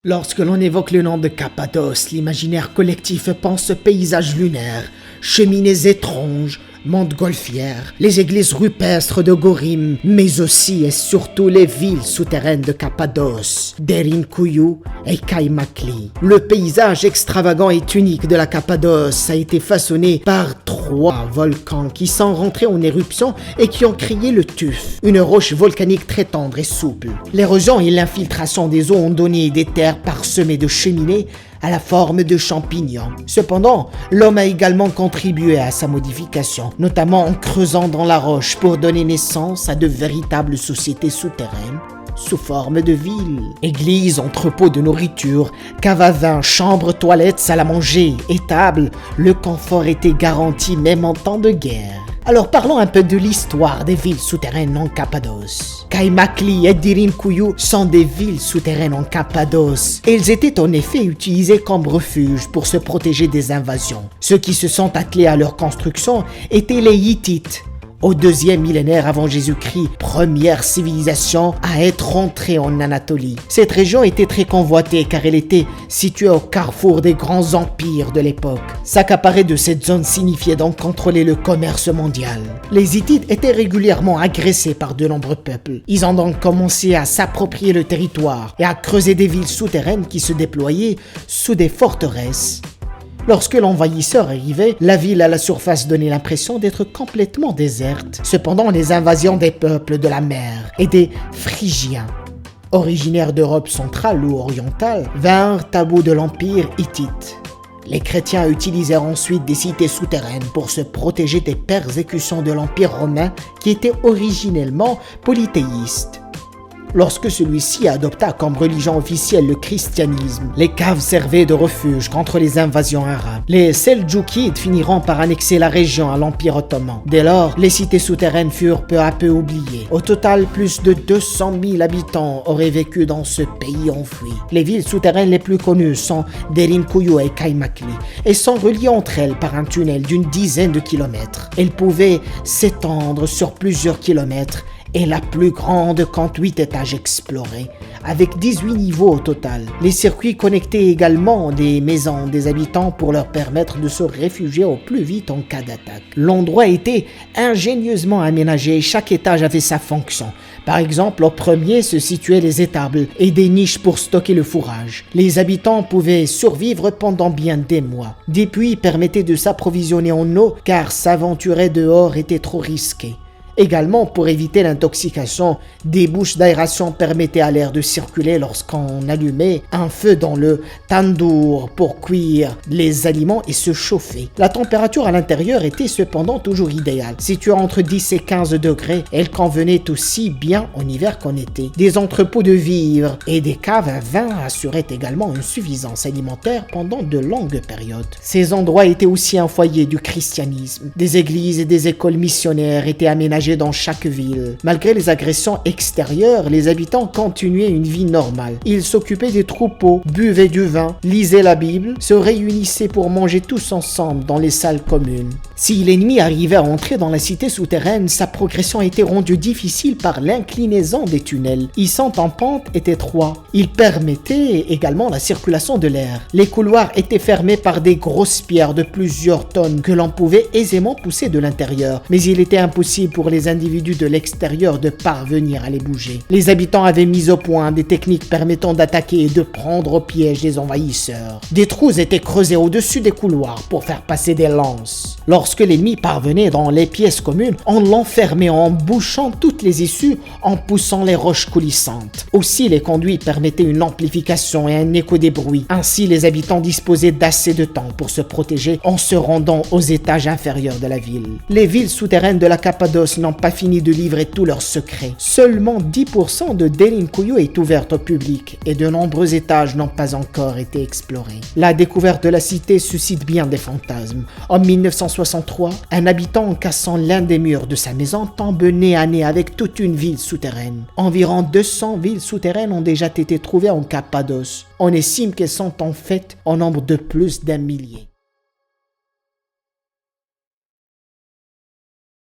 Lorsque l'on évoque le nom de Cappadoce, l'imaginaire collectif pense paysages lunaires, cheminées étranges, montgolfières, les églises rupestres de Gorim, mais aussi et surtout les villes souterraines de Cappadoce, Derinkuyu et Kaymakli. Le paysage extravagant et unique de la Cappadoce a été façonné par 3 volcans qui sont rentrés en éruption et qui ont créé le tuf, une roche volcanique très tendre et souple. L'érosion et l'infiltration des eaux ont donné des terres parsemées de cheminées à la forme de champignons. Cependant, l'homme a également contribué à sa modification, notamment en creusant dans la roche pour donner naissance à de véritables sociétés souterraines sous forme de villes. Églises, entrepôts de nourriture, caves à vin, chambres, toilettes, salles à manger, étables, le confort était garanti même en temps de guerre. Alors parlons un peu de l'histoire des villes souterraines en Cappadoce. Kaymakli et Derinkuyu sont des villes souterraines en Cappadoce. Elles étaient en effet utilisées comme refuge pour se protéger des invasions. Ceux qui se sont attelés à leur construction étaient les Hittites. Au 2e millénaire avant Jésus-Christ, première civilisation à être entrée en Anatolie. Cette région était très convoitée car elle était située au carrefour des grands empires de l'époque. S'accaparer de cette zone signifiait donc contrôler le commerce mondial. Les Hittites étaient régulièrement agressés par de nombreux peuples. Ils ont donc commencé à s'approprier le territoire et à creuser des villes souterraines qui se déployaient sous des forteresses. Lorsque l'envahisseur arrivait, la ville à la surface donnait l'impression d'être complètement déserte. Cependant, les invasions des peuples de la mer et des Phrygiens, originaires d'Europe centrale ou orientale, vinrent à bout de l'empire hittite. Les chrétiens utilisèrent ensuite des cités souterraines pour se protéger des persécutions de l'empire romain qui était originellement polythéiste. Lorsque celui-ci adopta comme religion officielle le christianisme, les caves servaient de refuge contre les invasions arabes. Les Seldjoukides finiront par annexer la région à l'Empire ottoman. Dès lors, les cités souterraines furent peu à peu oubliées. Au total, plus de 200 000 habitants auraient vécu dans ce pays enfoui. Les villes souterraines les plus connues sont Derinkuyu et Kaymakli et sont reliées entre elles par un tunnel d'une dizaine de kilomètres. Elles pouvaient s'étendre sur plusieurs kilomètres et la plus grande compte 8 étages explorés, avec 18 niveaux au total. Les circuits connectaient également des maisons des habitants pour leur permettre de se réfugier au plus vite en cas d'attaque. L'endroit était ingénieusement aménagé et chaque étage avait sa fonction. Par exemple, au premier se situaient les étables et des niches pour stocker le fourrage. Les habitants pouvaient survivre pendant bien des mois. Des puits permettaient de s'approvisionner en eau car s'aventurer dehors était trop risqué. Également, pour éviter l'intoxication, des bouches d'aération permettaient à l'air de circuler lorsqu'on allumait un feu dans le tandoor pour cuire les aliments et se chauffer. La température à l'intérieur était cependant toujours idéale. Située entre 10 et 15 degrés, elle convenait aussi bien en hiver qu'en été. Des entrepôts de vivres et des caves à vin assuraient également une suffisance alimentaire pendant de longues périodes. Ces endroits étaient aussi un foyer du christianisme. Des églises et des écoles missionnaires étaient aménagées dans chaque ville. Malgré les agressions extérieures, les habitants continuaient une vie normale. Ils s'occupaient des troupeaux, buvaient du vin, lisaient la Bible, se réunissaient pour manger tous ensemble dans les salles communes. Si l'ennemi arrivait à entrer dans la cité souterraine, sa progression était rendue difficile par l'inclinaison des tunnels. Ils sont en pente étroite. Ils permettaient également la circulation de l'air. Les couloirs étaient fermés par des grosses pierres de plusieurs tonnes que l'on pouvait aisément pousser de l'intérieur, mais il était impossible pour les individus de l'extérieur de parvenir à les bouger. Les habitants avaient mis au point des techniques permettant d'attaquer et de prendre au piège les envahisseurs. Des trous étaient creusés au-dessus des couloirs pour faire passer des lances. Lorsque l'ennemi parvenait dans les pièces communes, on l'enfermait en bouchant toutes les issues en poussant les roches coulissantes. Aussi, les conduits permettaient une amplification et un écho des bruits. Ainsi, les habitants disposaient d'assez de temps pour se protéger en se rendant aux étages inférieurs de la ville. Les villes souterraines de la Cappadoce n'ont pas fini de livrer tous leurs secrets. Seulement 10% de Derinkuyu est ouverte au public et de nombreux étages n'ont pas encore été explorés. La découverte de la cité suscite bien des fantasmes. En 1963, un habitant en cassant l'un des murs de sa maison tombe nez à nez avec toute une ville souterraine. Environ 200 villes souterraines ont déjà été trouvées en Cappadoce. On estime qu'elles sont en fait au nombre de plus d'1 millier.